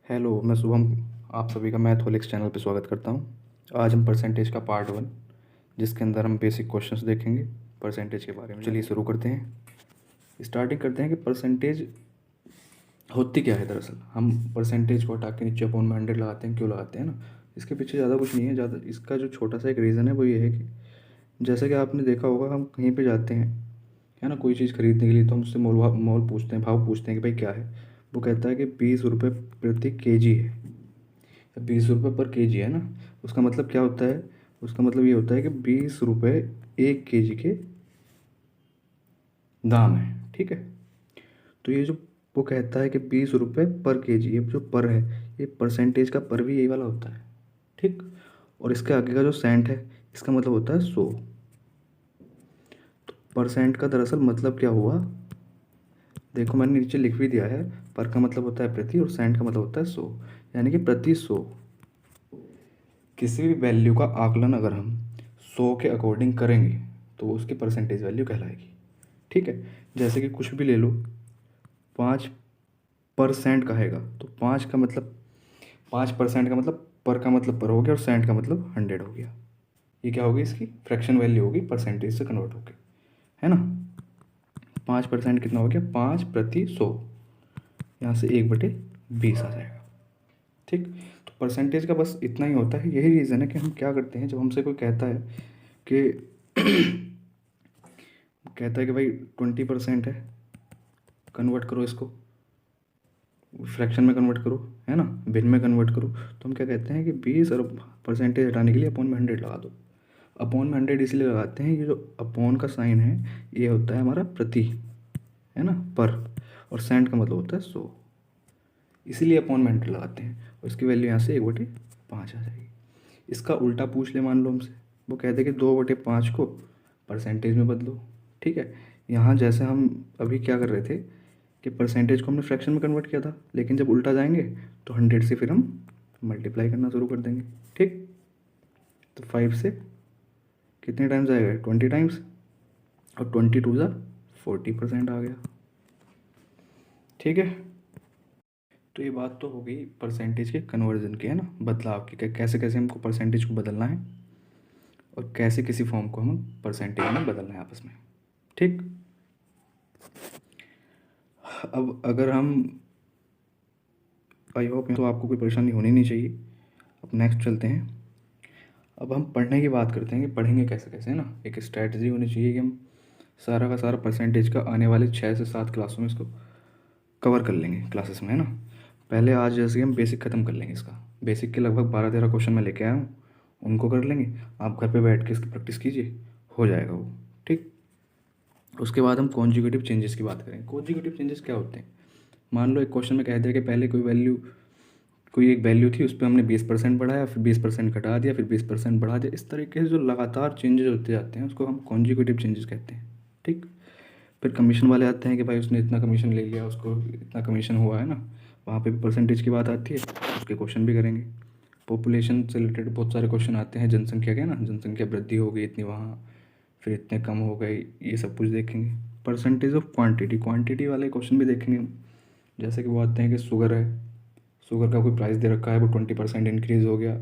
Hello, मैं शुभम आप सभी का मैथोलिक्स चैनल पे स्वागत करता हूँ। आज हम परसेंटेज का पार्ट 1 जिसके अंदर हम बेसिक क्वेश्चंस देखेंगे परसेंटेज के बारे में। चलिए शुरू करते हैं। स्टार्टिंग करते हैं कि परसेंटेज होती क्या है। दरअसल हम परसेंटेज को हटा के नीचे अपॉन में 100 लगाते हैं। क्यों लगाते हैं ना, इसके पीछे ज़्यादा कुछ नहीं है। ज़्यादा इसका जो छोटा सा एक रीज़न है वो ये है कि जैसे कि आपने देखा होगा, हम कहीं पर जाते हैं है ना कोई चीज़ खरीदने के लिए, तो हम उससे मोल पूछते हैं, भाव पूछते हैं कि भाई क्या है। वो कहता है कि 20 रुपये प्रति केजी है, 20 रुपये पर केजी है ना। उसका मतलब क्या होता है, उसका मतलब ये होता है कि 20 रुपये 1 केजी के दाम है। ठीक है, तो ये जो वो कहता है कि 20 रुपये पर केजी, ये जो पर है ये परसेंटेज का पर भी यही वाला होता है। ठीक, और इसके आगे का जो सेंट है इसका मतलब होता है 100। तो परसेंट का दरअसल मतलब क्या हुआ, देखो मैंने नीचे लिख भी दिया है। पर का मतलब होता है प्रति और सेंट का मतलब होता है 100, यानी कि प्रति 100 किसी भी वैल्यू का आकलन अगर हम 100 के अकॉर्डिंग करेंगे तो वो उसकी परसेंटेज वैल्यू कहलाएगी। ठीक है, जैसे कि कुछ भी ले लो, 5% कहेगा तो 5% का मतलब पर का मतलब पर हो गया और सेंट का मतलब 100 हो गया। ये क्या होगी, इसकी फ्रैक्शन वैल्यू होगी परसेंटेज से कन्वर्ट होके, है ना। 5% कितना हो गया, 5/100, यहाँ से 1/20 आ जाएगा। ठीक, तो परसेंटेज का बस इतना ही होता है। यही रीज़न है कि हम क्या करते हैं जब हमसे कोई कहता है कि कहता है कि भाई 20% है, कन्वर्ट करो इसको, फ्रैक्शन में कन्वर्ट करो, है ना, भिन्न में कन्वर्ट करो, तो हम क्या कहते हैं कि 20 और परसेंटेज हटाने के लिए अपॉन में 100 लगा दो। अपॉन में 100 इसलिए लगाते हैं, ये जो अपॉन का साइन है ये होता है हमारा प्रति, है ना, पर, और सेंट का मतलब होता है 100, इसीलिए अपॉन में 100 लगाते हैं। और इसकी वैल्यू यहाँ से 1/5 आ जाएगी। इसका उल्टा पूछ ले मान लो हमसे, वो कहते हैं कि 2/5 को परसेंटेज में बदलो। ठीक है, यहाँ जैसे हम अभी क्या कर रहे थे कि परसेंटेज को हमने फ्रैक्शन में कन्वर्ट किया था, लेकिन जब उल्टा जाएंगे तो 100 से फिर हम मल्टीप्लाई करना शुरू कर देंगे। ठीक, तो 5 से कितने टाइम्स आएगा, 20 टाइम्स, और 20×2 = 40% आ गया। ठीक है, तो ये बात तो हो गई परसेंटेज के कन्वर्जन की, है ना, बदलाव की, कैसे कैसे हमको परसेंटेज को बदलना है और कैसे किसी फॉर्म को हम परसेंटेज में बदलना है आपस में। ठीक, अब अगर हम, आई होप तो आपको कोई परेशानी होनी नहीं चाहिए। अब नेक्स्ट चलते हैं। अब हम पढ़ने की बात करते हैं कि पढ़ेंगे कैसे कैसे, है ना। एक स्ट्रैटेजी होनी चाहिए कि हम सारा का सारा परसेंटेज का आने वाले 6 से 7 क्लासों में इसको कवर कर लेंगे क्लासेस में, है ना। पहले आज जैसे हम बेसिक ख़त्म कर लेंगे इसका। बेसिक के लगभग 12-13 क्वेश्चन मैं लेके आया हूँ, उनको कर लेंगे। आप घर पे बैठ के इसकी प्रैक्टिस कीजिए, हो जाएगा वो। ठीक, उसके बाद हम कॉन्जिक्यूटिव चेंजेस की बात करें। कॉन्जिक्यूटिव चेंजेस क्या होते हैं, मान लो एक क्वेश्चन में कह दिया कि पहले कोई एक वैल्यू थी, उस पर हमने 20% बढ़ाया, फिर 20% घटा दिया, फिर 20% बढ़ा दिया। इस तरीके से जो लगातार चेंजेस होते जाते हैं उसको हम कॉन्जिक्यूटिव चेंजेस कहते हैं। ठीक, फिर कमीशन वाले आते हैं कि भाई उसने इतना कमीशन ले लिया, उसको इतना कमीशन हुआ, है ना, वहाँ पे भी परसेंटेज की बात आती है, उसके क्वेश्चन भी करेंगे। पॉपुलेशन से रिलेटेड बहुत सारे क्वेश्चन आते हैं, जनसंख्या के ना, जनसंख्या वृद्धि हो गई इतनी वहाँ, फिर इतने कम हो गई, ये सब कुछ देखेंगे। परसेंटेज ऑफ क्वांटिटी, क्वांटिटी वाले क्वेश्चन भी देखेंगे। जैसे कि वो आते हैं कि शुगर है, शुगर का कोई प्राइस दे रखा है, वो 20% इंक्रीज़ हो गया,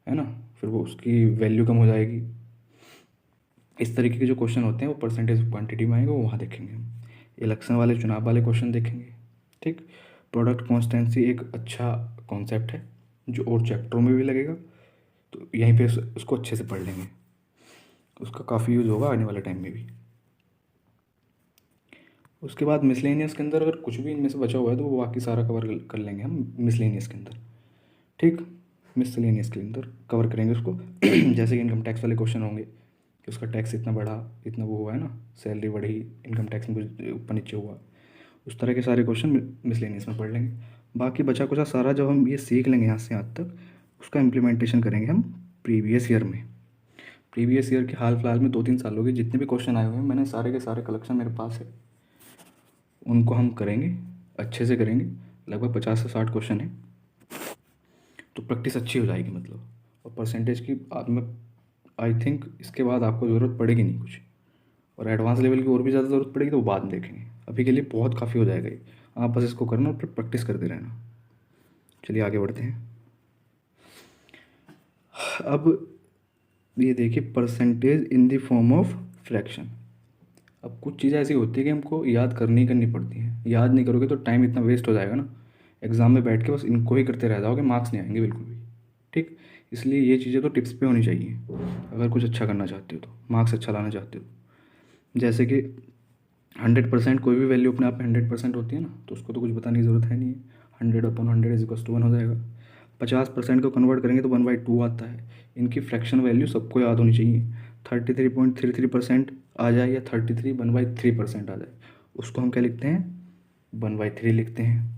है ना, फिर वो उसकी वैल्यू कम हो जाएगी। इस तरीके के जो क्वेश्चन होते हैं वो परसेंटेज ऑफ क्वांटिटी में आएंगे, वो वहाँ देखेंगे हम। इलेक्शन वाले, चुनाव वाले क्वेश्चन देखेंगे। ठीक, प्रोडक्ट कॉन्स्टेंसी एक अच्छा कॉन्सेप्ट है जो और चैप्टरों में भी लगेगा, तो यहीं पे उसको अच्छे से पढ़ लेंगे, उसका काफ़ी यूज़ होगा आने वाले टाइम में भी। उसके बाद मिसलेनियस के अंदर अगर कुछ भी इनमें से बचा हुआ है तो वो बाकी सारा कवर कर लेंगे हम मिसलेनियस के अंदर। ठीक, मिसलेनियस के अंदर कवर करेंगे उसको। जैसे कि इनकम टैक्स वाले क्वेश्चन होंगे कि उसका टैक्स इतना बढ़ा, इतना वो हुआ, है ना, सैलरी बढ़ी, इनकम टैक्स में कुछ ऊपर नीचे हुआ, उस तरह के सारे क्वेश्चन मिसलेनियस में पढ़ लेंगे। बाकी बचा कुचा सारा जब हम ये सीख लेंगे यहाँ से यहाँ तक, उसका इम्प्लीमेंटेशन करेंगे हम प्रीवियस ईयर में। प्रीवियस ईयर के हाल फिलहाल में 2-3 सालों के जितने भी क्वेश्चन आए हुए हैं, मैंने सारे के सारे कलेक्शन मेरे पास है, उनको हम करेंगे, अच्छे से करेंगे। लगभग 50 से 60 क्वेश्चन है, तो प्रैक्टिस अच्छी हो जाएगी मतलब। और परसेंटेज की में आई थिंक इसके बाद आपको ज़रूरत पड़ेगी नहीं कुछ, और एडवांस लेवल की और भी ज़्यादा ज़रूरत पड़ेगी तो वो बाद में देखेंगे। अभी के लिए बहुत काफ़ी हो जाएगा ये, आप बस इसको करना और फिर प्रैक्टिस करते रहना। चलिए आगे बढ़ते हैं। अब ये देखिए, percentage in the form of fraction. अब कुछ चीज़ें ऐसी होती है कि हमको याद करनी पड़ती हैं। याद नहीं करोगे तो टाइम इतना वेस्ट हो जाएगा ना, एग्ज़ाम में बैठ के बस इनको ही करते रह जाओगे, मार्क्स नहीं आएंगे बिल्कुल भी। ठीक, इसलिए ये चीज़ें तो टिप्स पे होनी चाहिए अगर कुछ अच्छा करना चाहते हो, तो मार्क्स अच्छा लाना चाहते हो। जैसे कि 100%, कोई भी वैल्यू अपने आप में 100% होती है ना, तो उसको तो कुछ बताने की ज़रूरत है नहीं है। 100/100 = 1 हो जाएगा। 50% को कन्वर्ट करेंगे तो 1/2 आता है। इनकी फ्रैक्शन वैल्यू सबको याद होनी चाहिए। 33.33% आ जाए या 33 1/3% आ जाए, उसको हम क्या लिखते हैं, 1/3 लिखते हैं।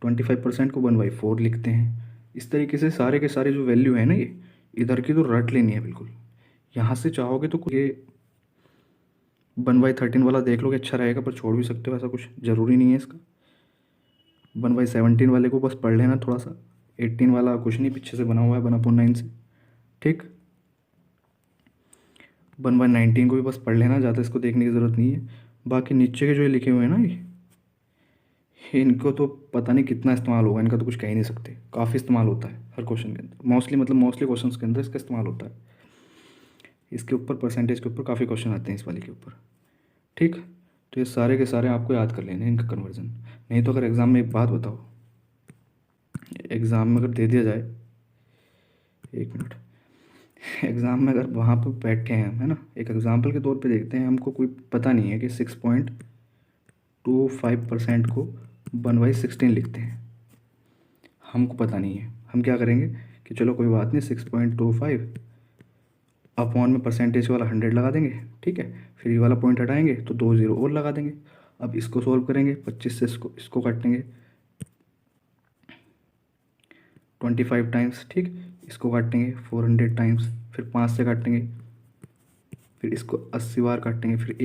25% को 1/4 लिखते हैं। इस तरीके से सारे के सारे जो वैल्यू है ना, ये इधर की तो रट लेनी है बिल्कुल। यहाँ से चाहोगे तो ये 1/13 वाला देख लो कि अच्छा रहेगा, पर छोड़ भी सकते हो, ऐसा कुछ ज़रूरी नहीं है इसका। 1/17 वाले को बस पढ़ लेना थोड़ा सा। 18 वाला कुछ नहीं, पीछे से बना हुआ है 1/9 से। ठीक, 1/19 को भी बस पढ़ लेना, ज़्यादा इसको देखने की ज़रूरत नहीं है। बाकी नीचे के जो ये लिखे हुए हैं ना, ये इनको तो पता नहीं कितना इस्तेमाल होगा, इनका तो कुछ कह ही नहीं सकते। काफ़ी इस्तेमाल होता है हर क्वेश्चन के अंदर, मोस्टली क्वेश्चन के अंदर इसका इस्तेमाल होता है। इसके ऊपर परसेंटेज के ऊपर काफ़ी क्वेश्चन आते हैं, इस वाले के ऊपर। ठीक, तो ये सारे के सारे आपको याद कर लेने हैं इनका कन्वर्जन। नहीं तो अगर एग्ज़ाम में, एक बात बताओ, एग्ज़ाम में अगर दे दिया जाए, 1 मिनट, एग्ज़ाम में अगर वहाँ पर बैठे हैं, है ना, एक एग्जांपल के तौर पे देखते हैं, हमको कोई पता नहीं है कि 6.25% को 1/16 लिखते हैं, हमको पता नहीं है। हम क्या करेंगे कि चलो कोई बात नहीं, 6.25 अपॉन में परसेंटेज वाला 100 लगा देंगे। ठीक है, फिर ये वाला पॉइंट हटाएंगे तो 2 0 और लगा देंगे। अब इसको सोल्व करेंगे, 25 से इसको काटेंगे 25 टाइम्स। ठीक, इसको काटेंगे 400 टाइम्स, फिर 5 से काटेंगे, फिर इसको 80 बार काटेंगे, फिर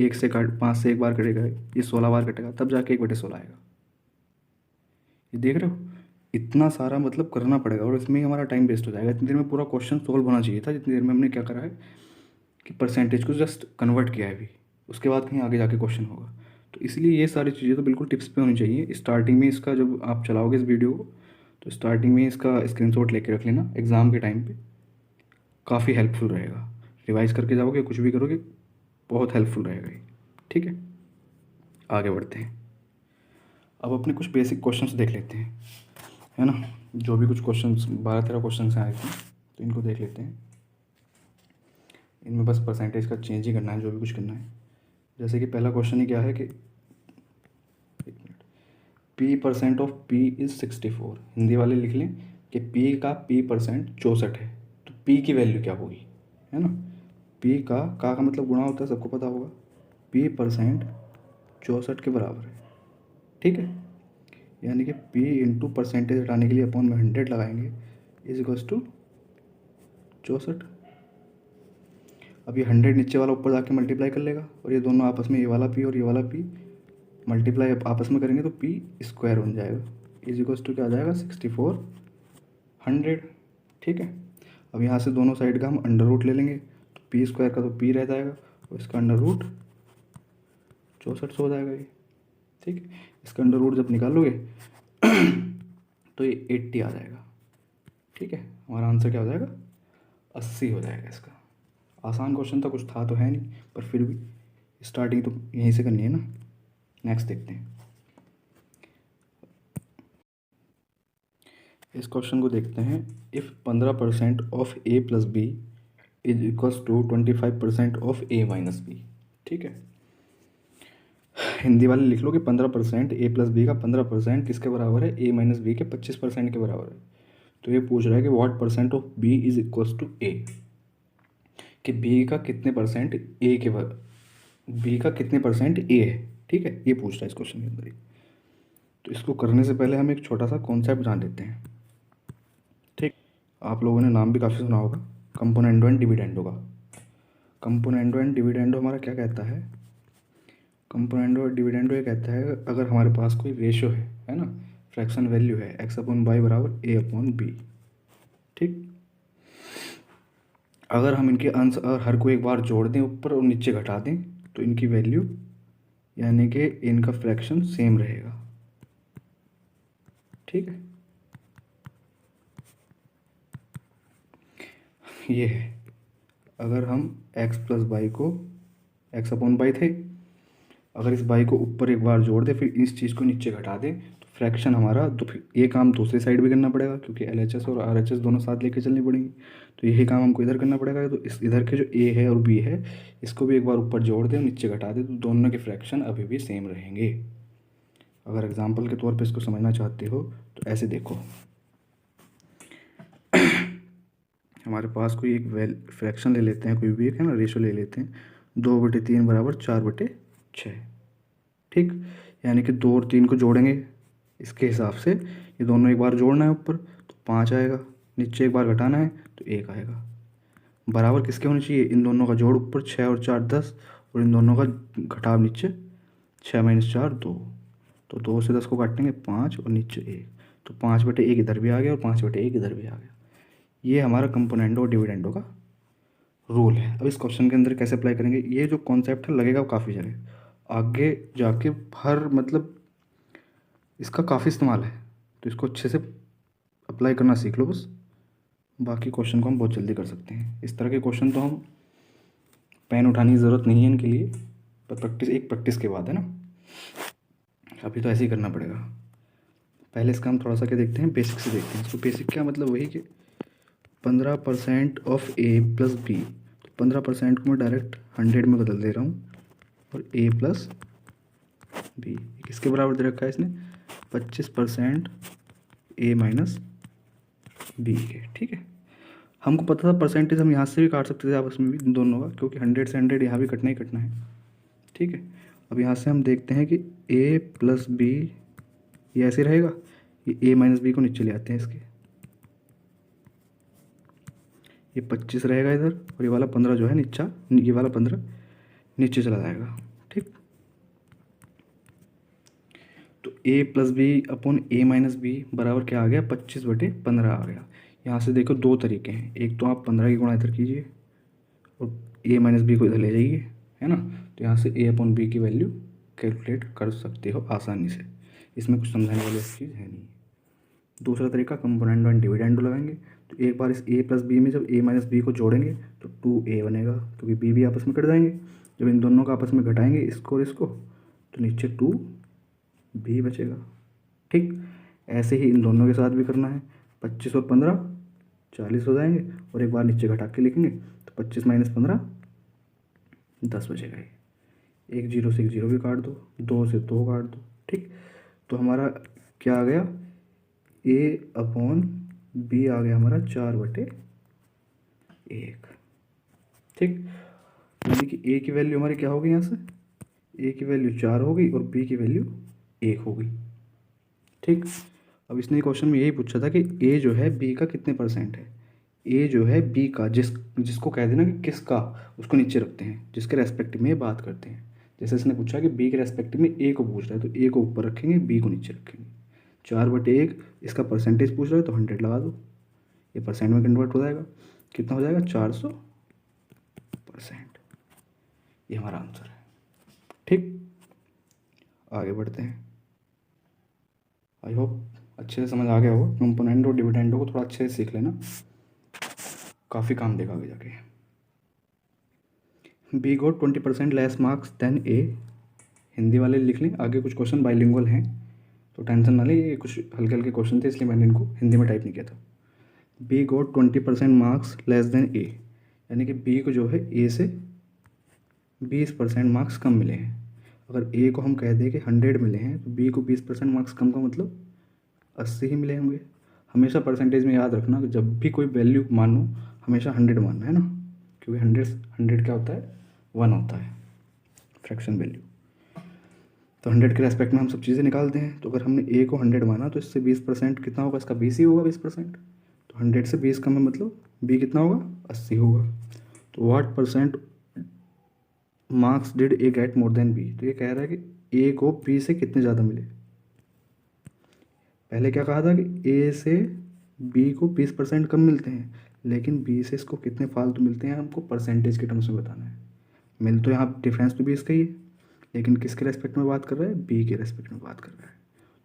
5 से 1 बार कटेगा, ये 16 बार कटेगा, तब जाके 1/16 आएगा। ये देख रहे हो, इतना सारा मतलब करना पड़ेगा, और इसमें ही हमारा टाइम वेस्ट हो जाएगा। इतनी देर में पूरा क्वेश्चन सोल्व होना चाहिए था, जितनी देर में हमने क्या करा है कि परसेंटेज को जस्ट कन्वर्ट किया है अभी, उसके बाद कहीं आगे जाके क्वेश्चन होगा। तो इसलिए ये सारी चीज़ें तो बिल्कुल टिप्स पे होनी चाहिए। स्टार्टिंग में इसका जब आप चलाओगे इस वीडियो को, तो स्टार्टिंग में इसका स्क्रीनशॉट लेके रख लेना, एग्ज़ाम के टाइम पे काफ़ी हेल्पफुल रहेगा। रिवाइज करके जाओगे, कुछ भी करोगे, बहुत हेल्पफुल रहेगा ये। ठीक है, आगे बढ़ते हैं। अब अपने कुछ बेसिक क्वेश्चंस देख लेते हैं, है ना। जो भी कुछ क्वेश्चंस 12-13 क्वेश्चंस आए थे, तो इनको देख लेते हैं। इनमें बस परसेंटेज का चेंज ही करना है, जो भी कुछ करना है। जैसे कि पहला क्वेश्चन ही क्या है कि P% of P is 64। Hindi वाले लिख लें कि P का P% 64 है, तो P की वैल्यू क्या होगी, है ना। P का मतलब गुणा होता है, सबको पता होगा। P% 64 के बराबर है। ठीक है, यानी कि P इंटू परसेंटेज हटाने के लिए अपॉन में 100 लगाएंगे, इज इक्वल्स टू 64। अब ये 100 नीचे वाला ऊपर जाके मल्टीप्लाई कर लेगा, और ये दोनों आपस में, ये वाला P और ये वाला P मल्टीप्लाई आपस में करेंगे तो P² बन जाएगा, इज इक्वल्स टू क्या आ जाएगा, 6400। ठीक है, अब यहाँ से दोनों साइड का हम अंडर रूट ले लेंगे, तो P² का तो P रह जाएगा, और इसका अंडर रूट 6400 हो जाएगा ये। ठीक है, इसका अंडर रूट जब निकालोगे तो ये 80 आ जाएगा। ठीक है, हमारा आंसर क्या हो जाएगा, 80 हो जाएगा इसका। आसान क्वेश्चन था, कुछ था तो है नहीं, पर फिर भी स्टार्टिंग तो यहीं से करनी है ना। नेक्स्ट देखते हैं, इस क्वेश्चन को देखते हैं। If 15% of A plus B is equals to 25% of A minus B. ठीक है, हिंदी वाले लिख लो कि 15% A प्लस बी का 15% किसके बराबर है, A माइनस बी के 25% के बराबर है। तो ये पूछ रहा है कि what percent of B is equals to A, कि B का कितने परसेंट A के बराबर, B का कितने परसेंट A है। ठीक है, ये पूछ रहा है इस क्वेश्चन के अंदर ही। तो इसको करने से पहले हम एक छोटा सा कॉन्सेप्ट जान लेते हैं। ठीक, आप लोगों ने नाम भी काफ़ी सुना होगा, कंपोनेंडो एंड डिविडेंडो का। कंपोनेंडो एंड डिविडेंडो हमारा क्या कहता है, कंपोनेंडो और डिविडेंडो ये कहता है, अगर हमारे पास कोई रेशियो है ना, फ्रैक्शन वैल्यू है x/y बराबर a/b। ठीक, अगर हम इनके अंश और हर को एक बार जोड़ दें ऊपर और नीचे घटा दें, तो इनकी वैल्यू यानी कि इनका फ्रैक्शन सेम रहेगा। ठीक है, ये है, अगर हम x प्लस बाई को x अपॉन बाई थे, अगर इस बाई को ऊपर एक बार जोड़ दे फिर इस चीज़ को नीचे घटा दे तो फ्रैक्शन हमारा, तो फिर ये काम दूसरी साइड भी करना पड़ेगा क्योंकि LHS और RHS दोनों साथ लेके चलनी पड़ेंगी। तो यही काम हमको इधर करना पड़ेगा। तो इस इधर के जो a है और b है इसको भी एक बार ऊपर जोड़ दे और नीचे घटा दे तो दोनों के फ्रैक्शन अभी भी सेम रहेंगे। अगर एग्जाम्पल के तौर पर इसको समझना चाहते हो तो ऐसे देखो, हमारे पास कोई एक फ्रैक्शन ले लेते हैं, कोई भी एक है ना, रेशो ले लेते हैं 2/3 बराबर 4/6। ठीक, यानी कि 2 और 3 को जोड़ेंगे इसके हिसाब से, ये दोनों एक बार जोड़ना है ऊपर तो 5 आएगा, नीचे एक बार घटाना है तो 1 आएगा। बराबर किसके होने चाहिए, इन दोनों का जोड़ ऊपर 6 और 4 10 और इन दोनों का घटाव नीचे 6 - 4 2। तो 2 से 10 को काटेंगे 5 और नीचे 1, तो 5/1 इधर भी आ गया और 5/1 इधर भी आ गया। ये हमारा कंपोनेंडो और डिविडेंडो का रूल है। अब इस क्वेश्चन के अंदर कैसे अप्लाई करेंगे, ये जो कॉन्सेप्ट है लगेगा काफ़ी जगह आगे जाके, हर मतलब इसका काफ़ी इस्तेमाल है, तो इसको अच्छे से अप्लाई करना सीख लो बस, बाकी क्वेश्चन को हम बहुत जल्दी कर सकते हैं। इस तरह के क्वेश्चन तो हम पेन उठाने की ज़रूरत नहीं है इनके लिए, पर प्रैक्टिस के बाद है ना, अभी तो ऐसे ही करना पड़ेगा। पहले इसका हम थोड़ा सा क्या देखते हैं, बेसिक से देखते हैं। इसको बेसिक क्या मतलब, वही कि 15% ऑफ a प्लस बी, तो 15% को मैं डायरेक्ट 100 में बदल दे रहा हूँ और a प्लस बी किसके बराबर दे रखा है इसने, 25% a माइनस बी के। ठीक है, हमको पता था परसेंटेज हम यहाँ से भी काट सकते थे आपस में भी इन दोनों का, क्योंकि 100 से 100 यहाँ भी कटना ही कटना है। ठीक है, अब यहाँ से हम देखते हैं कि a प्लस बी ये ऐसे रहेगा, ये a माइनस बी को नीचे ले आते हैं इसके, ये 25 रहेगा इधर और ये वाला 15 जो है नीचा, ये वाला 15 नीचे चला जाएगा। ठीक, तो a plus B upon a minus B बराबर क्या आ गया, 25/15 आ गया। यहाँ से देखो दो तरीके हैं, एक तो आप 15 की गुणा इधर कीजिए और a माइनस बी को इधर ले जाइए, है ना, तो यहाँ से a अपॉन बी की वैल्यू कैलकुलेट कर सकते हो आसानी से, इसमें कुछ समझाने वाली चीज़ है नहीं। दूसरा तरीका कंपोनेंडो एंड डिविडेंडो लगाएंगे, तो एक बार इस a प्लस बी में जब a माइनस बी को जोड़ेंगे तो 2a बनेगा, क्योंकि b भी आपस में कट जाएंगे। जब इन दोनों का आपस में घटाएंगे इसको और इसको तो नीचे 2b बचेगा। ठीक, ऐसे ही इन दोनों के साथ भी करना है, 25 और 15 40 हो जाएंगे और एक बार नीचे घटा के लिखेंगे तो 25 - 15 10 बचेगा। ये एक जीरो से एक जीरो भी काट दो, 2 से 2 काट दो। ठीक, तो हमारा क्या आ गया, a अपॉन बी आ गया हमारा 4/1। ठीक, यानी कि a की वैल्यू हमारी क्या होगी, यहाँ से a की वैल्यू 4 होगी और b की वैल्यू 1 होगी। ठीक, अब इसने क्वेश्चन में यही पूछा था कि a जो है b का कितने % है, a जो है b का, जिसको कह देना कि किसका, उसको नीचे रखते हैं, जिसके रेस्पेक्टिव में बात करते हैं। जैसे इसने पूछा कि b के रेस्पेक्टिव में a को पूछ रहा है तो a को ऊपर रखेंगे, b को नीचे रखेंगे। 4/1 इसका परसेंटेज पूछ रहा है तो 100 लगा दो, ये परसेंट में कन्वर्ट हो जाएगा, कितना हो जाएगा 400%। ये हमारा आंसर है। ठीक, आगे बढ़ते हैं। आई होप अच्छे से समझ आ गया होगा, कंपोनेंट और डिविडेंडो को थोड़ा अच्छे से सीख लेना, काफ़ी काम देगा आगे जाके। B got 20% less marks than A, Hindi वाले लिख लें, आगे कुछ क्वेश्चन बाइलिंगुअल हैं तो टेंशन ना ले, ये कुछ हल्के हल्के क्वेश्चन थे इसलिए मैंने इनको हिंदी में टाइप नहीं किया था। B got 20% marks less than A, यानी कि बी को जो है ए से 20% मार्क्स कम मिले हैं। अगर ए को हम कह दें कि 100 मिले हैं तो बी को 20% मार्क्स कम का मतलब 80 ही मिले होंगे। हमेशा परसेंटेज में याद रखना कि जब भी कोई वैल्यू मानो हमेशा 100 मानना है ना, क्योंकि 100 क्या होता है, 1 होता है फ्रैक्शन वैल्यू। तो 100 के रेस्पेक्ट में हम सब चीज़ें निकालते हैं, तो अगर हमने ए को 100 माना तो इससे 20% कितना होगा, इसका 20 ही होगा 20%। तो 100 से 20 कम है मतलब बी कितना होगा, 80 होगा। तो what % marks did A get more than B, तो ये कह रहा है कि ए को बी से कितने ज़्यादा मिले। पहले क्या कहा था कि ए से बी को 20% कम मिलते हैं, लेकिन बी से इसको कितने फालतू मिलते हैं हमको परसेंटेज के टर्म्स में बताना है। मिल तो यहाँ डिफरेंस तो 20 का ही है, लेकिन किसके रेस्पेक्ट में बात कर रहा है, बी के रेस्पेक्ट में बात कर रहा है।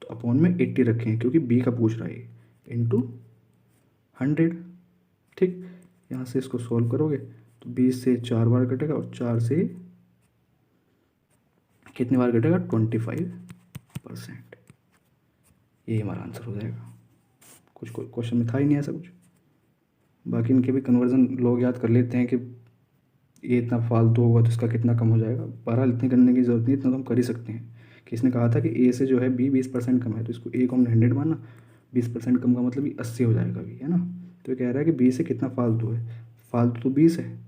तो अपॉन में 80 रखें क्योंकि बी का पूछ रहा है, इंटू 100। ठीक, यहाँ से इसको सॉल्व करोगे तो 20 से 4 बार कटेगा और 4 से कितनी बार कटेगा 25%। ये हमारा आंसर हो जाएगा। कुछ क्वेश्चन में था ही नहीं ऐसा कुछ। बाकी इनके भी कन्वर्जन लोग याद कर लेते हैं कि ये इतना फालतू होगा तो इसका कितना कम हो जाएगा। बहरहाल इतनी करने की ज़रूरत नहीं, इतना तो हम कर ही सकते हैं कि इसने कहा था कि ए से जो है बी 20% कम है, तो इसको ए को हमने 100 माना, 20% कम का मतलब ये 80 हो जाएगा बी, है ना। तो ये कह रहा है कि बी से कितना फालतू है, फालतू तो 20 है,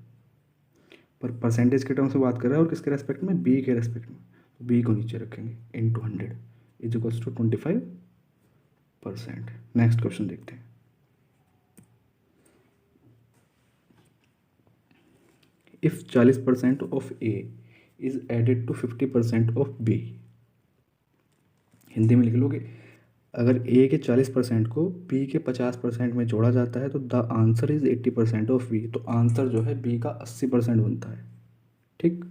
पर परसेंटेज के टर्म से बात कर रहा है और किसके रेस्पेक्ट में, बी के रेस्पेक्ट में। तो बी को नीचे रखेंगे into 100 is equals to 25%। Next question देखते हैं। If 40% of A is added to 50% of B, Hindi में लिख लोगे, अगर ए के 40% को बी के 50% में जोड़ा जाता है तो the answer is 80% of B. तो आंसर जो है बी का 80% बनता है। ठीक,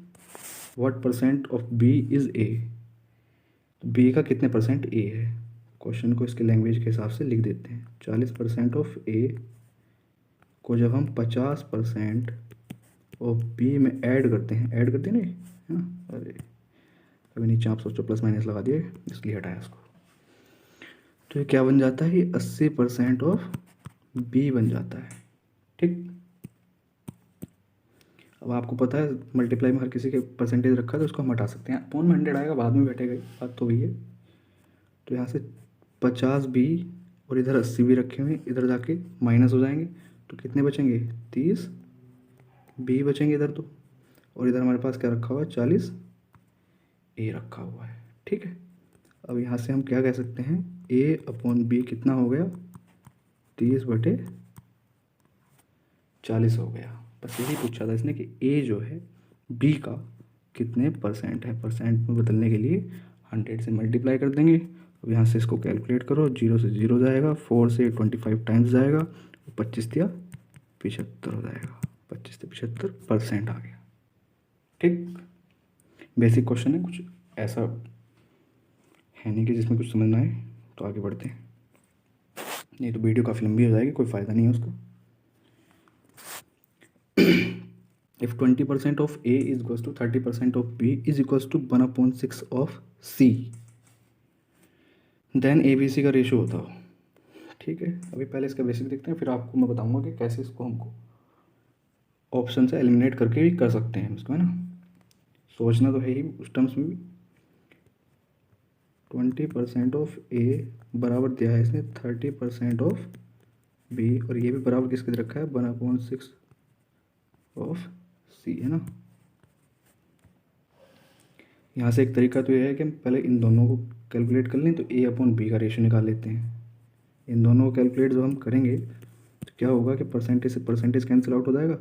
what percent of B is A, तो बी का कितने परसेंट ए है। क्वेश्चन को इसके लैंग्वेज के हिसाब से लिख देते हैं। 40% ऑफ ए को जब हम 50% ऑफ बी में ऐड करते हैं, ऐड करते हैं नहीं, है ना, अरे अभी नीचे आप सोचो प्लस माइनस लगा दिए इसलिए हटाया इसको, तो ये क्या बन जाता है, ये 80% ऑफ बी बन जाता है। ठीक, अब आपको पता है मल्टीप्लाई में हर किसी के परसेंटेज रखा है तो उसको हम हटा सकते हैं। अपॉन में 100 आएगा, बाद में बैठेगा, बात तो वही है। तो यहाँ से 50 बी और इधर 80 भी रखे हुए, इधर जाके माइनस हो जाएंगे तो कितने बचेंगे, 30 बी बचेंगे इधर तो, और इधर हमारे पास क्या रखा हुआ है, 40 ए रखा हुआ है। ठीक है, अब यहाँ से हम क्या कह सकते हैं, ए अपॉन बी कितना हो गया, 30/40 हो गया। बस यही पूछा था इसने कि ए जो है बी का कितने परसेंट है। परसेंट में बदलने के लिए 100 से मल्टीप्लाई कर देंगे। अब यहाँ से इसको कैलकुलेट करो, 0 से 0 जाएगा, 4 से 25 टाइम्स जाएगा, 25 या 75 हो जाएगा, 25 से 75% आ गया। ठीक, बेसिक क्वेश्चन है, कुछ ऐसा है नहीं कि जिसमें कुछ समझ ना आए। तो आगे बढ़ते हैं, नहीं तो वीडियो काफ़ी लंबी हो जाएगी, कोई फ़ायदा नहीं है उसका। If 20% of A is equals to 30% of B is equals to 1/6 of C, then ABC का रेशो होता हो। ठीक है, अभी पहले इसका बेसिक देखते हैं, फिर आपको मैं बताऊंगा कि कैसे इसको हमको ऑप्शन से एलिमिनेट करके भी कर सकते हैं इसको, है ना। सोचना तो है ही उस टर्म्स में भी। 20% ऑफ ए बराबर दिया है इसने 30% ऑफ बी, और ये भी बराबर किसके दे रखा है, 1/6 ऑफ सी, है ना। यहाँ से एक तरीका तो ये है कि हम पहले इन दोनों को कैलकुलेट कर लें, तो ए अपॉन बी का रेशियो निकाल लेते हैं। इन दोनों को कैलकुलेट जब हम करेंगे तो क्या होगा कि परसेंटेज से परसेंटेज कैंसिल आउट हो जाएगा,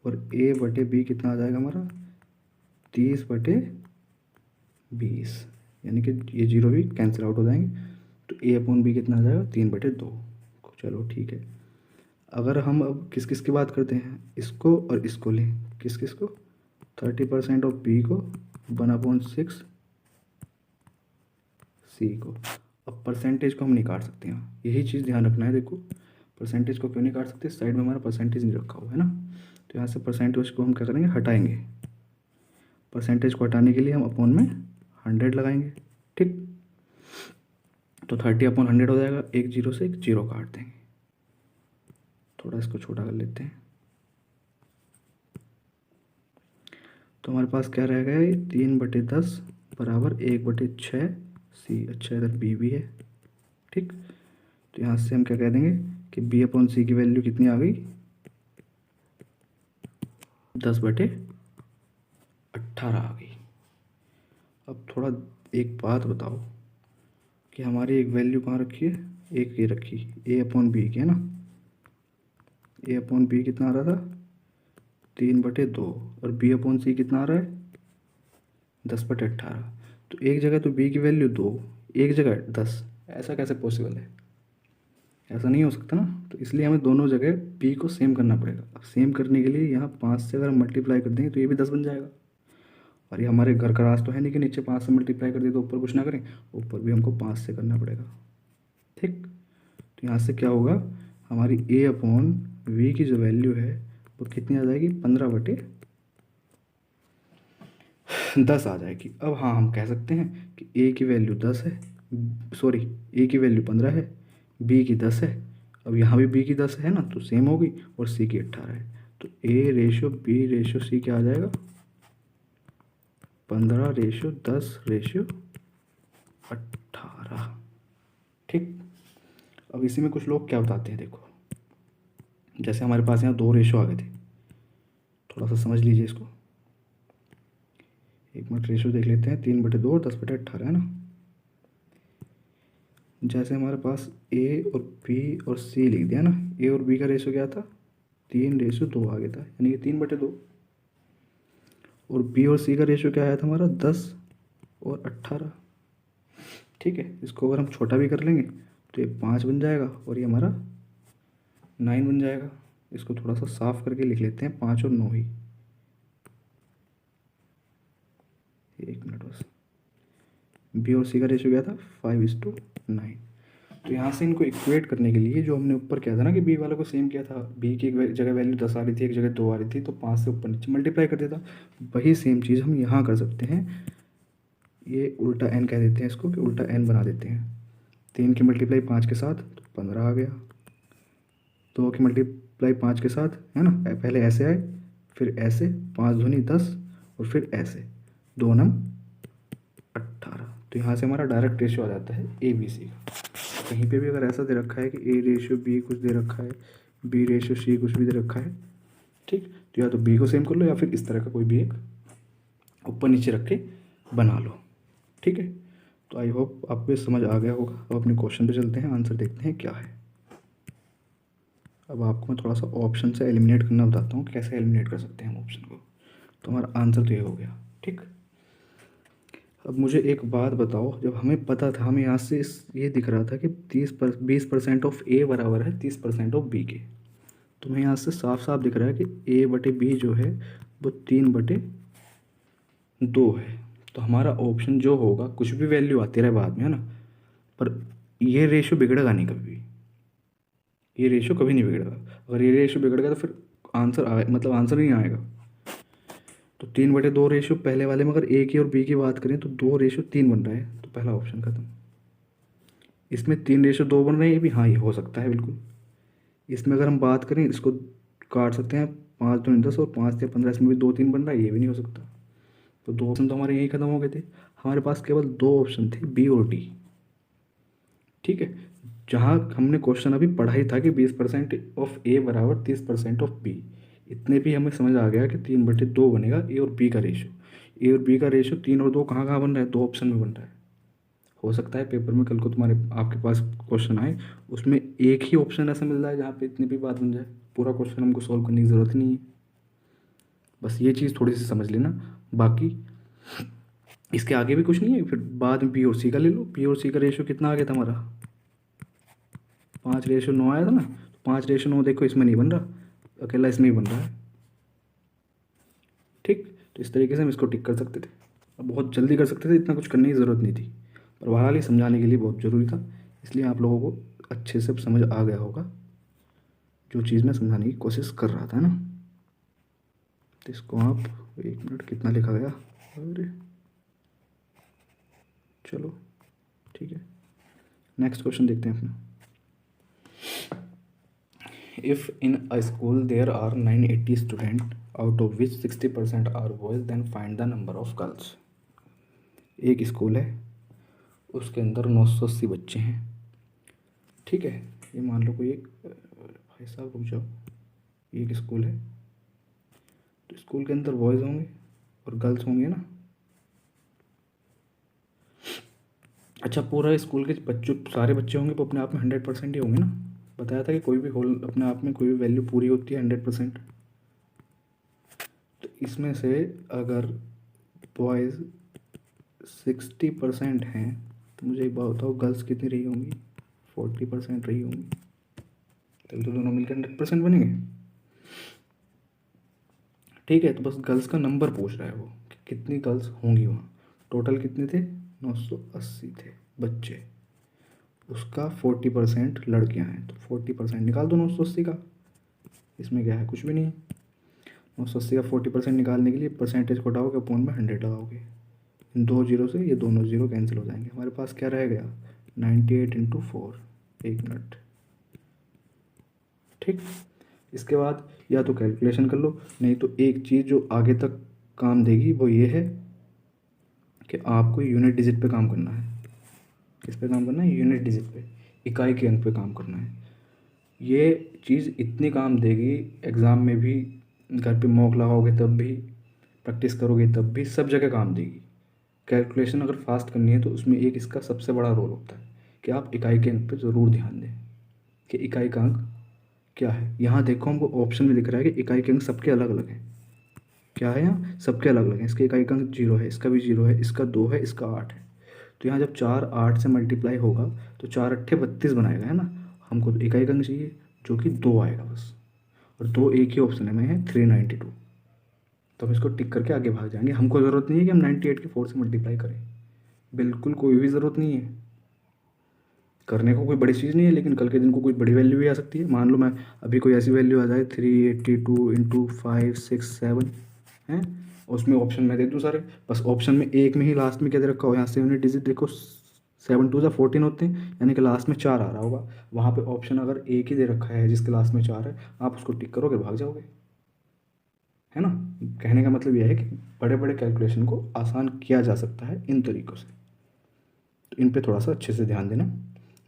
और ए बटे बी कितना आ जाएगा हमारा, 30/20, यानी कि ये 0 भी कैंसिल आउट हो जाएंगे। तो ए अपॉन बी कितना आ जाएगा, 3/2। चलो ठीक है, अगर हम अब किस किस की बात करते हैं, इसको और इसको लें, किस किस को, 30% ऑफ बी को, 1/6 सी को। अब परसेंटेज को हम नहीं काट सकते हैं, यही चीज़ ध्यान रखना है। देखो परसेंटेज को क्यों नहीं काट सकते, साइड में हमारा परसेंटेज नहीं रखा हुआ है ना। तो यहाँ से परसेंटेज को हम क्या करेंगे, हटाएंगे। परसेंटेज को हटाने के लिए हम अपॉन में 100 लगाएंगे। ठीक, तो 30/100 हो जाएगा, एक 0 से एक 0 काट देंगे। थोड़ा इसको छोटा कर लेते हैं, तो हमारे पास क्या रह गया, 3/10 बराबर 1/6 सी। अच्छा, इधर बी भी है। ठीक, तो यहाँ से हम क्या कह देंगे कि बी अपॉन सी की वैल्यू कितनी आ गई, 10/18 आ गई। अब थोड़ा एक बात बताओ कि हमारी एक वैल्यू कहाँ रखी है, एक ये रखी, ए अपॉन बी की, है ना। ए अपॉन बी कितना आ रहा था, 3/2, और बी अपॉन सी कितना आ रहा है, 10/18। तो एक जगह तो बी की वैल्यू 2, एक जगह 10, ऐसा कैसे पॉसिबल है, ऐसा नहीं हो सकता ना। तो इसलिए हमें दोनों जगह बी को सेम करना पड़ेगा। अब सेम करने के लिए यहाँ 5 से अगर मल्टीप्लाई कर देंगे तो ये भी 10 बन जाएगा, और ये हमारे घर का राज तो है नहीं कि नीचे 5 से मल्टीप्लाई कर दिए तो ऊपर कुछ ना करें, ऊपर भी हमको 5 से करना पड़ेगा। ठीक, तो यहाँ से क्या होगा, हमारी ए अपॉन वी की जो वैल्यू है वो कितनी आ जाएगी, 15/10 आ जाएगी। अब हाँ, हम कह सकते हैं कि ए की वैल्यू 10 है, सॉरी, ए की वैल्यू 15 है, बी की 10 है। अब यहाँ भी बी की 10 है ना, तो सेम होगी, और सी की 18 है। तो ए रेशो बी रेशो सी क्या आ जाएगा, 15/10/18। ठीक। अब इसी में कुछ लोग क्या बताते हैं, देखो जैसे हमारे पास यहाँ 2 रेशो आ गए थे, थोड़ा सा समझ लीजिए इसको। 1 मिनट, रेशो देख लेते हैं, 3/2 और 10/18 है ना। जैसे हमारे पास ए और बी और सी लिख दिया ना, ए और बी का रेशो क्या था, 3/2 आ गया था, यानी कि 3/2। और बी और सी का रेशो क्या आया था हमारा, 10 और 18। ठीक है, इसको अगर हम छोटा भी कर लेंगे तो ये 5 बन जाएगा, और ये हमारा 9 बन जाएगा। इसको थोड़ा सा साफ करके लिख लेते हैं, 5 और 9 ही। 1 मिनट बस। बी और सी का रेशो क्या था, 5:9। तो यहाँ से इनको इक्वेट करने के लिए जो हमने ऊपर किया था ना, कि बी वाले को सेम किया था, बी की एक जगह वैल्यू 10 आ रही थी, एक जगह 2 आ रही थी, तो 5 से ऊपर नीचे मल्टीप्लाई कर देता। वही सेम चीज़ हम यहाँ कर सकते हैं। ये उल्टा एन कह देते हैं इसको, कि उल्टा एन बना देते हैं। 3 की मल्टीप्लाई 5 के साथ तो 15 आ गया। 2 की मल्टीप्लाई 5 के साथ, है ना, पहले ऐसे आए, फिर ऐसे, 5 दूनी 10, और फिर ऐसे, 2 नम 18। तो यहाँ से हमारा डायरेक्ट रेशियो आ जाता है ए बी सी का। कहीं पे भी अगर ऐसा दे रखा है कि ए रेशियो बी कुछ दे रखा है, बी रेशियो सी कुछ भी दे रखा है, ठीक, तो या तो बी को सेम कर लो, या फिर इस तरह का कोई भी एक ऊपर नीचे रख के बना लो। ठीक है, तो आई होप आपको ये समझ आ गया होगा। अब अपने क्वेश्चन पे चलते हैं, आंसर देखते हैं क्या है। अब आपको मैं थोड़ा सा ऑप्शन से एलिमिनेट करना बताता हूँ, कैसे एलिमिनेट कर सकते हैं हम ऑप्शन को। तो हमारा आंसर तो ये हो गया। ठीक, अब मुझे एक बात बताओ, जब हमें पता था, हमें यहाँ से ये दिख रहा था कि 20% ऑफ ए बराबर है 30% ऑफ बी के, तो हमें यहाँ से साफ साफ दिख रहा है कि A/B जो है वो 3/2 है। तो हमारा ऑप्शन जो होगा, कुछ भी वैल्यू आती रहे बाद में, है ना, पर ये रेशो बिगड़ेगा नहीं कभी भी, ये रेशो कभी नहीं बिगड़ेगा। अगर ये रेशो बिगड़ गया तो फिर आंसर मतलब आंसर नहीं आएगा। तो 3/2 रेशो पहले वाले में, अगर ए की और बी की बात करें तो 2/3 बन रहा है, तो पहला ऑप्शन खत्म। इसमें 3/2 बन रहे हैं, ये भी हाँ, ये हो सकता है बिल्कुल। इसमें अगर हम बात करें, इसको काट सकते हैं, 5 दूनी 10 और 5 या 15, इसमें भी 2-3 बन रहा है, ये भी नहीं हो सकता। तो 2 ऑप्शन तो हमारे यही खत्म हो गए थे। हमारे पास केवल 2 ऑप्शन थे, बी और डी। ठीक है, जहाँ हमने क्वेश्चन अभी पढ़ा ही था कि 20% ऑफ ए बराबर 30% ऑफ बी, इतने भी हमें समझ आ गया कि 3/2 बनेगा ए और बी का रेशो। ए और बी का रेशो 3 और 2 कहाँ कहाँ बन रहा है, 2 ऑप्शन में बन रहा है। हो सकता है पेपर में कल को तुम्हारे आपके पास क्वेश्चन आए, उसमें एक ही ऑप्शन ऐसा मिल रहा है जहाँ पे इतनी भी बात बन जाए, पूरा क्वेश्चन हमको सॉल्व करने की ज़रूरत ही नहीं है। बस ये चीज़ थोड़ी सी समझ लेना, बाकी इसके आगे भी कुछ नहीं है। फिर बाद में बी और सी का ले लो। बी और सी का रेशो कितना आ गया था हमारा, 5/9 आया था ना। तो 5/9 देखो इसमें नहीं बन रहा, अकेला इसमें ही बन रहा है। ठीक, तो इस तरीके से हम इसको टिक कर सकते थे। अब बहुत जल्दी कर सकते थे, इतना कुछ करने की ज़रूरत नहीं थी, पर बहरहाल ही समझाने के लिए बहुत ज़रूरी था, इसलिए आप लोगों को अच्छे से समझ आ गया होगा जो चीज़ मैं समझाने की कोशिश कर रहा था ना। तो इसको आप, 1 मिनट, कितना लिखा गया, अरे चलो ठीक है, नेक्स्ट क्वेश्चन देखते हैं अपना। If in a school there are 980 student out of which 60% are boys, then find the number of girls. एक स्कूल है, उसके अंदर 980 बच्चे हैं। ठीक है, ये मान लो कोई एक, भाई साहब रुक जाओ, एक स्कूल है, तो स्कूल के अंदर बॉयज़ होंगे और गर्ल्स होंगे ना। अच्छा, पूरा स्कूल के बच्चों, सारे बच्चे होंगे वो अपने आप में 100% ही होंगे ना। बताया था कि कोई भी होल अपने आप में कोई भी वैल्यू पूरी होती है 100%। तो इसमें से अगर बॉयज़ 60% हैं, तो मुझे एक बात बताओ, गर्ल्स कितनी रही होंगी, 40% रही होंगी। तब तो दोनों मिलकर 100% बनेंगे। ठीक है, तो बस गर्ल्स का नंबर पूछ रहा है वो, कि कितनी गर्ल्स होंगी वहाँ। टोटल कितने थे, 980 थे बच्चे, उसका 40% लड़कियाँ हैं, तो 40% निकाल दो 980 का। इसमें क्या है, कुछ भी नहीं। 980 का 40% निकालने के लिए परसेंटेज को उठाओगे, अपॉन में 100 लगाओगे, इन दो जीरो से ये दोनों जीरो कैंसिल हो जाएंगे, हमारे पास क्या रह गया 98 इंटू 4। एक मिनट, ठीक। इसके बाद या तो कैलकुलेशन कर लो, नहीं तो एक चीज़ जो आगे तक काम देगी वो ये है कि आपको यूनिट डिजिट पे काम करना है। किस पे काम करना है? यूनिट डिजिट पे, इकाई के अंक पे काम करना है। ये चीज़ इतनी काम देगी एग्ज़ाम में भी, घर पे मॉक लगाओगे तब भी, प्रैक्टिस करोगे तब भी, सब जगह काम देगी। कैलकुलेशन अगर फास्ट करनी है तो उसमें एक इसका सबसे बड़ा रोल होता है कि आप इकाई के अंक पे ज़रूर ध्यान दें कि इकाई का अंक क्या है। यहाँ देखो हमको ऑप्शन में दिख रहा है कि इकाई के अंक सबके अलग अलग हैं। क्या है यहाँ? सबके अलग अलग हैं। इसके इकाई का अंक 0 है, इसका भी 0 है, इसका 2 है, इसका 8 है। तो यहाँ जब 4 8 से मल्टीप्लाई होगा तो 4 अट्ठे 32 बनाएगा, है ना। हमको तो इकाई का अंक चाहिए जो कि 2 आएगा बस, और 2 एक ही ऑप्शन में है 392। तो हम इसको टिक करके आगे भाग जाएंगे। हमको ज़रूरत नहीं है कि हम 98 के 4 से मल्टीप्लाई करें, बिल्कुल कोई भी ज़रूरत नहीं है। करने को कोई बड़ी चीज़ नहीं है, लेकिन कल के दिन को कोई बड़ी वैल्यू भी आ सकती है। मान लो मैं अभी कोई ऐसी वैल्यू आ जाए 382 इंटू 567 है, उसमें ऑप्शन में दे दूँ सारे, बस ऑप्शन में एक में ही लास्ट में क्या दे रखा हो, यहाँ से यूनिट डिजिट देखो 7 2 14 होते हैं, यानी कि लास्ट में 4 आ रहा होगा। वहाँ पे ऑप्शन अगर एक ही दे रखा है जिसके लास्ट में 4 है, आप उसको टिक करोगे भाग जाओगे, है ना। कहने का मतलब यह है कि बड़े बड़े कैलकुलेशन को आसान किया जा सकता है इन तरीक़ों से। तो इन पे थोड़ा सा अच्छे से ध्यान देना।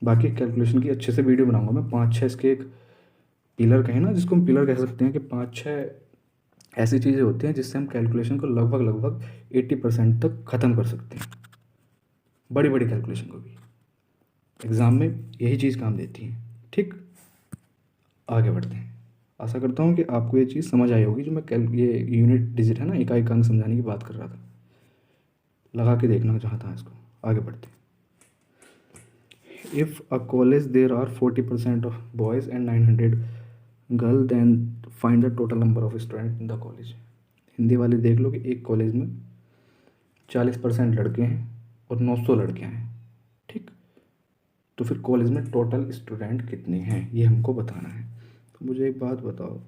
बाकी कैलकुलेशन की अच्छे से वीडियो बनाऊंगा मैं, 5-6 इसके एक पिलर कहें ना, जिसको हम पिलर कह सकते हैं, कि 5-6 ऐसी चीज़ें होती हैं जिससे हम कैलकुलेशन को लगभग लगभग 80% तक ख़त्म कर सकते हैं। बड़ी बड़ी कैलकुलेशन को भी एग्ज़ाम में यही चीज़ काम देती है, ठीक। आगे बढ़ते हैं। आशा करता हूँ कि आपको ये चीज़ समझ आई होगी, जो मैं ये यूनिट डिजिट है ना, इकाई का अंक समझाने की बात कर रहा था। लगा के देखना जहाँ था इसको। आगे बढ़ते हैं। If a college there are 40% of boys and 900 girl, then find the total number of students in the college। Hindi वाले देख लो कि एक कॉलेज में 40% लड़के हैं और 900 लड़कियां हैं, ठीक। तो फिर कॉलेज में टोटल स्टूडेंट कितने हैं ये हमको बताना है। तो मुझे एक बात बताओ,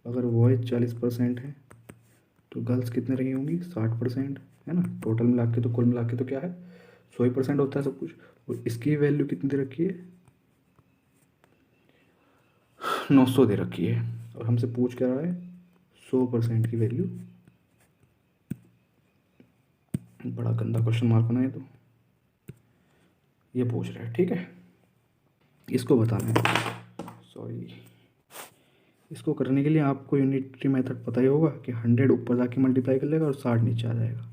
अगर बॉयज़ 40% है तो गर्ल्स कितने रही होंगी? 60%, है ना। टोटल मिला के तो, कुल मिला के तो क्या है, 100% होता है सब कुछ। और इसकी वैल्यू कितनी दे रखी है? 900 दे रखी है, और हमसे पूछ क्या रहा है? 100% की वैल्यू। बड़ा गंदा क्वेश्चन मार्क बना है, तो ये पूछ रहा है, ठीक है। इसको बताना है, सॉरी, इसको करने के लिए आपको यूनिटरी मेथड पता ही होगा कि 100 ऊपर जाके मल्टीप्लाई कर लेगा और 60 नीचे आ जाएगा।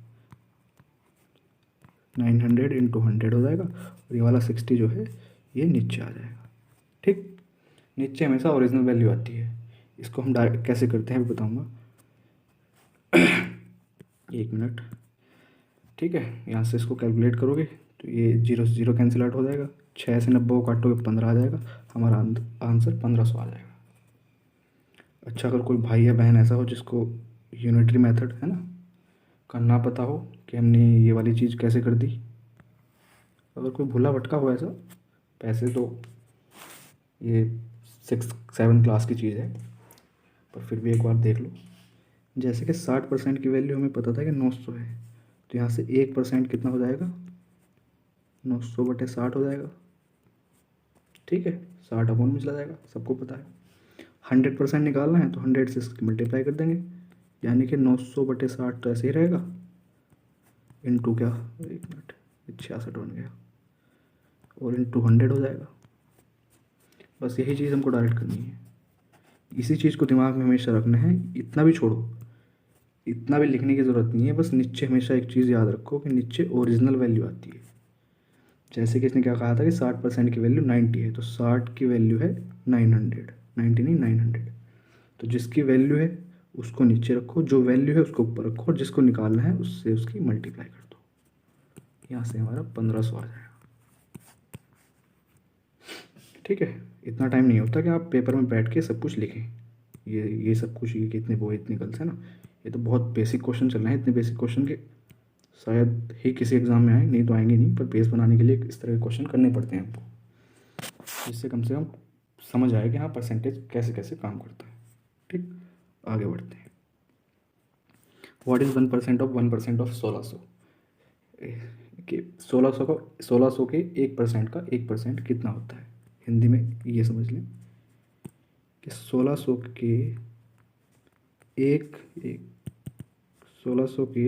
900 इंटू 100 हो जाएगा, और ये वाला 60 जो है ये नीचे आ जाएगा, ठीक। नीचे हमेशा ओरिजिनल वैल्यू आती है। इसको हम डायरेक्ट कैसे करते हैं भी बताऊंगा। एक मिनट, ठीक है। यहाँ से इसको कैलकुलेट करोगे तो ये 0 से 0 कैंसिल आउट हो जाएगा, 6 से 90 को काटोगे 15 आ जाएगा, हमारा आंसर 1500 आ जाएगा। अच्छा, अगर कोई भाई या बहन ऐसा हो जिसको यूनिटरी मेथड है ना करना पता हो कि हमने ये वाली चीज़ कैसे कर दी, अगर कोई भूला भटका हो ऐसा, पैसे तो ये 6-7 क्लास की चीज़ है, पर फिर भी एक बार देख लो। जैसे कि 60% की वैल्यू हमें पता था कि 900 है, तो यहाँ से 1% कितना हो जाएगा? 900/60 हो जाएगा, ठीक है। 60 अपॉन में चला जाएगा, सबको पता है। 100% निकालना है तो 100 से इसकी मल्टीप्लाई कर देंगे, यानी कि 900/60 तो ऐसे ही रहेगा, इंटू क्या, एक मिनट, 66 बन गया, और इंटू 100 हो जाएगा। बस यही चीज़ हमको डायरेक्ट करनी है। इसी चीज़ को दिमाग में हमेशा रखना है। इतना भी छोड़ो, इतना भी लिखने की ज़रूरत नहीं है, बस नीचे हमेशा एक चीज़ याद रखो कि नीचे ओरिजिनल वैल्यू आती है। जैसे कि इसने क्या कहा था कि 60% की वैल्यू 90 है, तो 60 की वैल्यू है 900, 90 नहीं 900। तो जिसकी वैल्यू है उसको नीचे रखो, जो वैल्यू है उसको ऊपर रखो, और जिसको निकालना है उससे उसकी मल्टीप्लाई कर दो। यहाँ से हमारा 1500 आ जाएगा, ठीक है। इतना टाइम नहीं होता कि आप पेपर में बैठ के सब कुछ लिखें। ये सब कुछ, ये कितने वो इतनी गलत है ना, ये तो बहुत बेसिक क्वेश्चन चल रहे हैं। इतने बेसिक क्वेश्चन के शायद ही किसी एग्ज़ाम में आए, नहीं तो आएंगे नहीं, पर बेस बनाने के लिए इस तरह के क्वेश्चन करने पड़ते हैं हमको, जिससे कम से कम समझ आए कि हाँ परसेंटेज कैसे कैसे काम करता है, ठीक। आगे बढ़ते हैं। व्हाट इज़ 1% ऑफ 1600 कि 1600 के 1% का 1% कितना होता है। हिंदी में ये समझ लें कि 1600 के एक एक 1600 के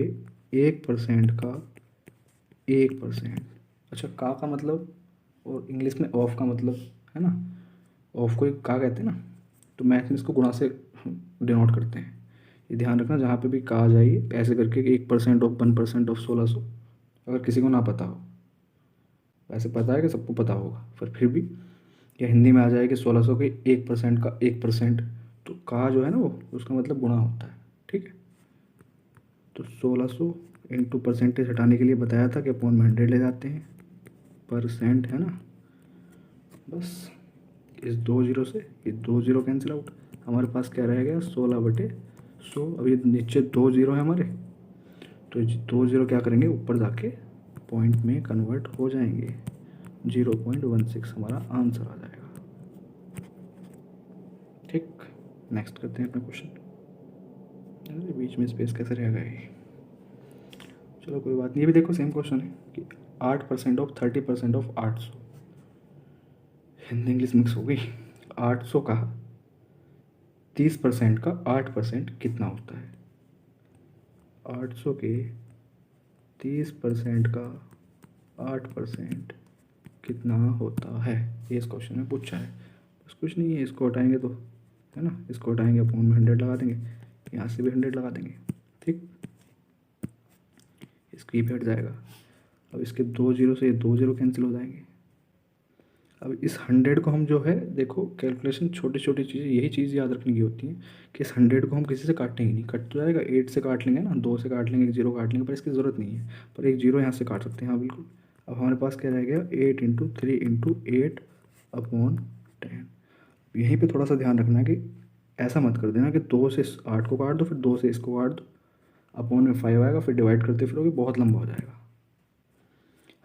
1% का 1%। अच्छा, का मतलब और इंग्लिश में ऑफ का मतलब है ना, ऑफ को का कहते हैं ना, तो मैथ में इसको गुणा से डिनोट करते हैं। ये ध्यान रखना, जहाँ पे भी कहा जाए ऐसे करके 1% ऑफ 1% ऑफ 1600, अगर किसी को ना पता हो, वैसे पता है कि सबको पता होगा, पर फिर भी या हिंदी में आ जाए कि 1600 के 1% का 1%, तो का जो है ना वो उसका मतलब गुणा होता है। ठीक है, तो 1600 इंटू परसेंटेज हटाने के लिए बताया था कि अपॉन में 100 ले जाते हैं, परसेंट है ना। बस इस 2 जीरो से ये 2 जीरो कैंसिल आउट, हमारे पास क्या रह गया 16/100। अब ये नीचे 2 जीरो है हमारे, तो ये 2 जीरो क्या करेंगे ऊपर जाके पॉइंट में कन्वर्ट हो जाएंगे, 0.16 हमारा आंसर आ जाएगा। ठीक, नेक्स्ट करते हैं अपना क्वेश्चन। अरे बीच में स्पेस कैसे रह गए, चलो कोई बात नहीं। ये भी देखो सेम क्वेश्चन है कि 8% of 30% of 800, Hindi English mix हो गई। 800 का 30% का 8% कितना होता है। 800 के 30% का 8% कितना होता है, ये इस क्वेश्चन में पूछा है। बस कुछ नहीं है, इसको हटाएंगे तो है ना, इसको हटाएंगे अपॉन में 100 लगा देंगे, यहाँ से भी 100 लगा देंगे। ठीक, इसकी भी हट जाएगा। अब इसके 2 जीरो से ये 2 जीरो कैंसिल हो जाएंगे। अब इस 100 को हम जो है देखो, कैलकुलेशन छोटी छोटी चीज़ें, यही चीज़ याद रखने की होती है कि इस 100 को हम किसी से काटेंगे नहीं, कट तो जाएगा 8 से काट लेंगे ना, 2 से काट लेंगे, एक जीरो काट लेंगे, पर इसकी ज़रूरत नहीं है, पर एक जीरो यहाँ से काट सकते हैं। हाँ बिल्कुल। अब हमारे पास क्या रह गया 8 × 3 × 8/10। यहीं पे थोड़ा सा ध्यान रखना है कि ऐसा मत कर देना कि 2 से 8 को काट दो, फिर 2 से इसको काट दो, अपॉन में 5 आएगा, फिर डिवाइड करते फिरोगे, बहुत लंबा हो जाएगा।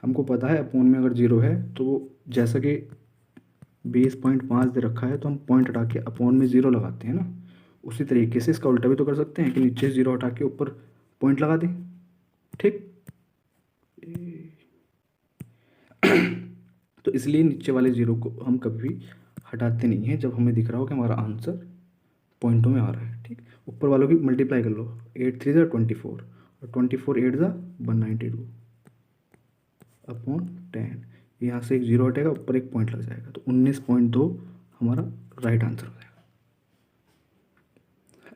हमको पता है अपॉन में अगर जीरो है तो वो जैसा कि 20.5 दे रखा है, तो हम पॉइंट हटा के अपॉन में ज़ीरो लगाते हैं ना, उसी तरीके से इसका उल्टा भी तो कर सकते हैं कि नीचे ज़ीरो हटा के ऊपर पॉइंट लगा दें। ठीक, तो इसलिए नीचे वाले ज़ीरो को हम कभी भी हटाते नहीं हैं जब हमें दिख रहा हो कि हमारा आंसर पॉइंटों में आ रहा है। ठीक, ऊपर वालों की मल्टीप्लाई कर लो, 8 3 = 24 और 24 8 = 192 अपॉन 10। यहाँ से एक जीरो हटेगा, ऊपर एक पॉइंट लग जाएगा, तो 19.2 हमारा राइट आंसर हो जाएगा।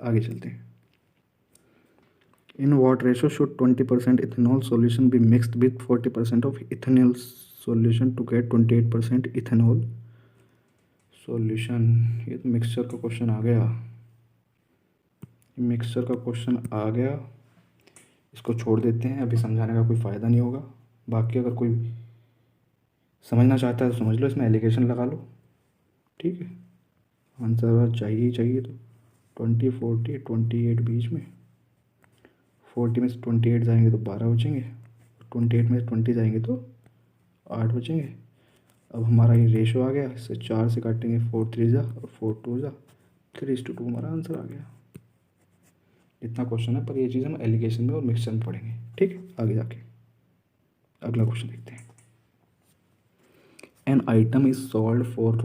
आगे चलते हैं। In what ratio should 20% ethanol solution be mixed with 40% of ethanol solution to get 28% ethanol solution. ये तो मिक्सचर का क्वेश्चन आ गया, मिक्सचर का क्वेश्चन आ गया, इसको छोड़ देते हैं, अभी समझाने का कोई फ़ायदा नहीं होगा। बाकी अगर कोई समझना चाहता है तो समझ लो, इसमें एलिगेशन लगा लो। ठीक है, आंसर चाहिए ही चाहिए, तो 20 40 28 बीच में, 40 में से 28 जाएंगे तो 12 बचेंगे, 28 में से 20 जाएंगे तो 8 बचेंगे। अब हमारा ये रेशो आ गया, इससे 4 से काटेंगे 4 3 जा और 4 2 जा, 3:2 हमारा आंसर आ गया। इतना क्वेश्चन है, पर ये चीज़ हम एलिगेशन में और मिक्सचर में पढ़ेंगे। ठीक है, आगे जाके अगला क्वेश्चन देखते हैं। An item is sold for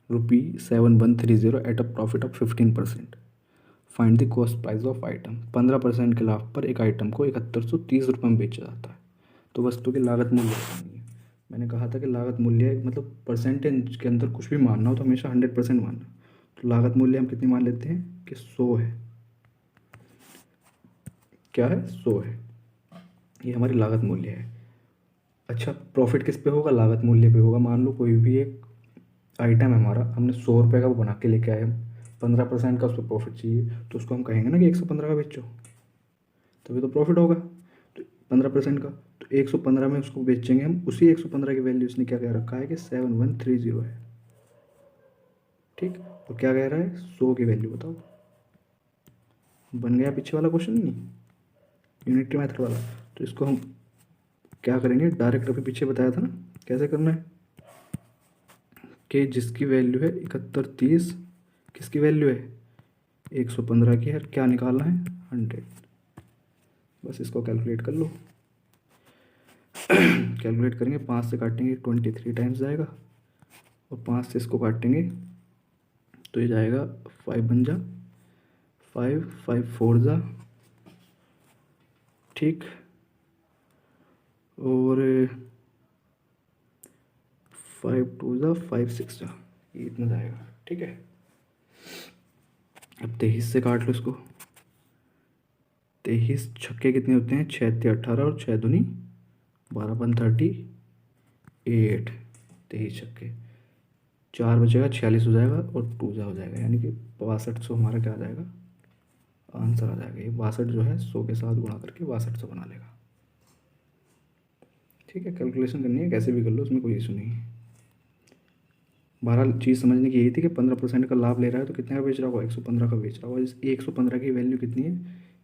rupee 7130 at a profit of 15%। Find the cost price of item. 15% के लाभ पर एक आइटम को 7130 में बेचा जाता है। तो वस्तु की लागत मूल्य बतानी है। मैंने कहा था कि लागत मूल्य मतलब परसेंटेज के अंदर कुछ भी मानना हो तो हमेशा 100% मानना। तो लागत मूल्य हम कितनी मान लेते हैं कि 100 है। क्या है 100 है, ये हमारी लागत मूल्य है। अच्छा, प्रॉफिट किस पे होगा, लागत मूल्य पे होगा। मान लो कोई भी एक आइटम है हमारा, हमने 100 रुपये का वो बना के लेके आए, 15% का उस पर प्रॉफिट चाहिए, तो उसको हम कहेंगे ना कि 115 का बेचो, तभी तो प्रॉफिट होगा। तो 15% का, तो 115 में उसको बेचेंगे हम, उसी 115 की वैल्यू उसने क्या कह रखा है कि 7130 है। ठीक, और क्या कह रहा है 100 की वैल्यू बताओ। बन गया पीछे वाला क्वेश्चन, नहीं यूनिटी मेथड वाला। तो इसको हम क्या करेंगे, डायरेक्ट अभी पीछे बताया था ना कैसे करना है, कि जिसकी वैल्यू है 7130, किसकी वैल्यू है 115 की है, क्या निकालना है 100। बस इसको कैलकुलेट कर लो। कैलकुलेट करेंगे, 5 से काटेंगे 23 टाइम्स जाएगा, और 5 से इसको काटेंगे तो ये जाएगा 5 बन जा 5, 5 4 जा, ठीक, और 5 2 जा 5 6 जा, ये इतना जाएगा, ठीक है। अब 23 से काट लो इसको। 23 छक्के कितने होते हैं, 6 ते 18 और 6 दूनी 12 बन 38, 23 छक्के, 4 बचेगा 46 हो जाएगा, और 2 जा हो जाएगा, यानी कि 6200 हमारा क्या आ जाएगा, आंसर आ जाएगा। ये 62 जो है 100 के साथ गुणा करके 6200 बना लेगा, ठीक है। कैलकुलेशन करनी है कैसे भी कर लो, उसमें कोई इशू नहीं है। बहरहाल चीज़ समझने की यही थी कि 15% का लाभ ले रहा है तो कितने का बेच रहा होगा, 115 का बेच रहा होगा। इस 115 की वैल्यू कितनी है,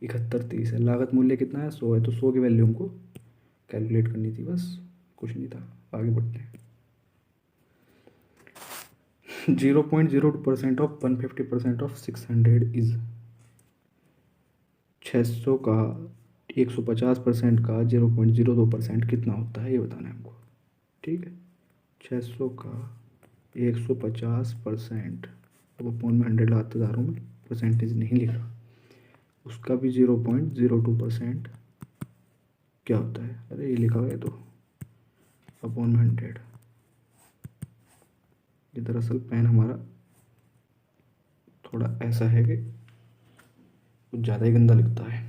7130 है। लागत मूल्य कितना है, 100 है, तो 100 की वैल्यू हमको कैलकुलेट करनी थी, बस कुछ नहीं था। आगे बढ़ते हैं। 0.02% ऑफ 150% ऑफ 600 इज 600 का 150% का 0.02% कितना होता है, ये बताना है हमको, ठीक है। 600 का 150%, अब अपॉन में 100 लगाते जा रहा हूँ मैं, परसेंटेज नहीं लिख रहा, उसका भी 0.02% क्या होता है, अरे ये लिखा हुआ है तो अपॉन में 100। ये दरअसल पेन हमारा थोड़ा ऐसा है कि कुछ ज़्यादा ही गंदा लिखता है,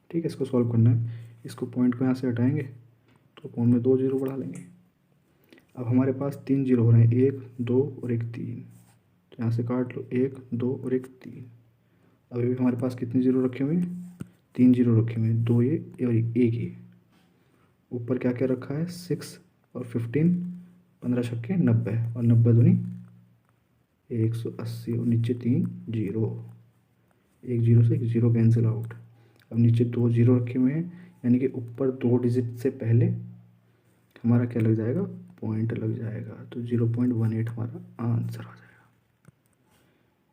ठीक है। इसको सॉल्व करना है, इसको पॉइंट को यहाँ से हटाएंगे तो अपॉन में 2 जीरो बढ़ा लेंगे। अब हमारे पास 3 जीरो हो रहे हैं, 1 2 और 1 3, तो यहाँ से काट लो 1 2 और 1 3। अभी भी हमारे पास कितने जीरो रखे हुए हैं, 3 जीरो रखे हुए हैं, 2 ये और 1 ये। ऊपर क्या क्या रखा है, 6 और 15, 15 छक्के 90, और 90 दूनी 180, और नीचे 3 जीरो, 1 जीरो से 1 जीरो कैंसिल आउट। अब नीचे 2 जीरो रखे हुए हैं, यानी कि ऊपर 2 डिजिट से पहले हमारा क्या लग जाएगा, पॉइंट लग जाएगा, तो 0.18 हमारा आंसर आ जाएगा।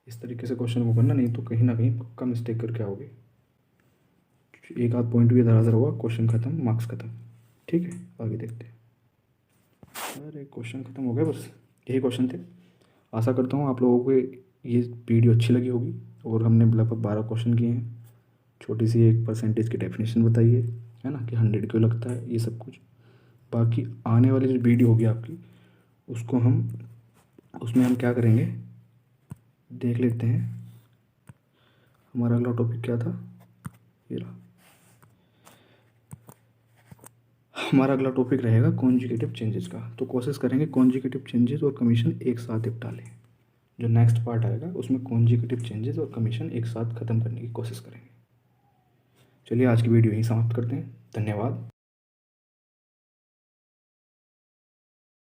इस तरीके से क्वेश्चन को करना, नहीं तो कहीं ना कहीं पक्का मिस्टेक करके आओगे। एक आध पॉइंट भी इधर उधर हुआ, क्वेश्चन खत्म, मार्क्स खत्म, ठीक है। आगे देखते हैं। अरे क्वेश्चन खत्म हो गए, बस यही क्वेश्चन थे। आशा करता हूँ आप लोगों को ये वीडियो अच्छी लगी होगी, और हमने लगभग 12 क्वेश्चन किए हैं। छोटी सी एक परसेंटेज की डेफिनेशन बताई है ना, कि 100 क्यों लगता है, ये सब कुछ। बाकी आने वाली जो वीडियो होगी आपकी, उसमें हम क्या करेंगे देख लेते हैं। हमारा अगला टॉपिक क्या था, ये रहा। हमारा अगला टॉपिक रहेगा कॉन्जुगेटिव चेंजेस का, तो कोशिश करेंगे कॉन्जुगेटिव चेंजेस और कमीशन एक साथ निपटा लें। जो नेक्स्ट पार्ट आएगा उसमें कॉन्जुगेटिव चेंजेस और कमीशन एक साथ ख़त्म करने की कोशिश करेंगे। चलिए आज की वीडियो यहीं समाप्त करते हैं, धन्यवाद।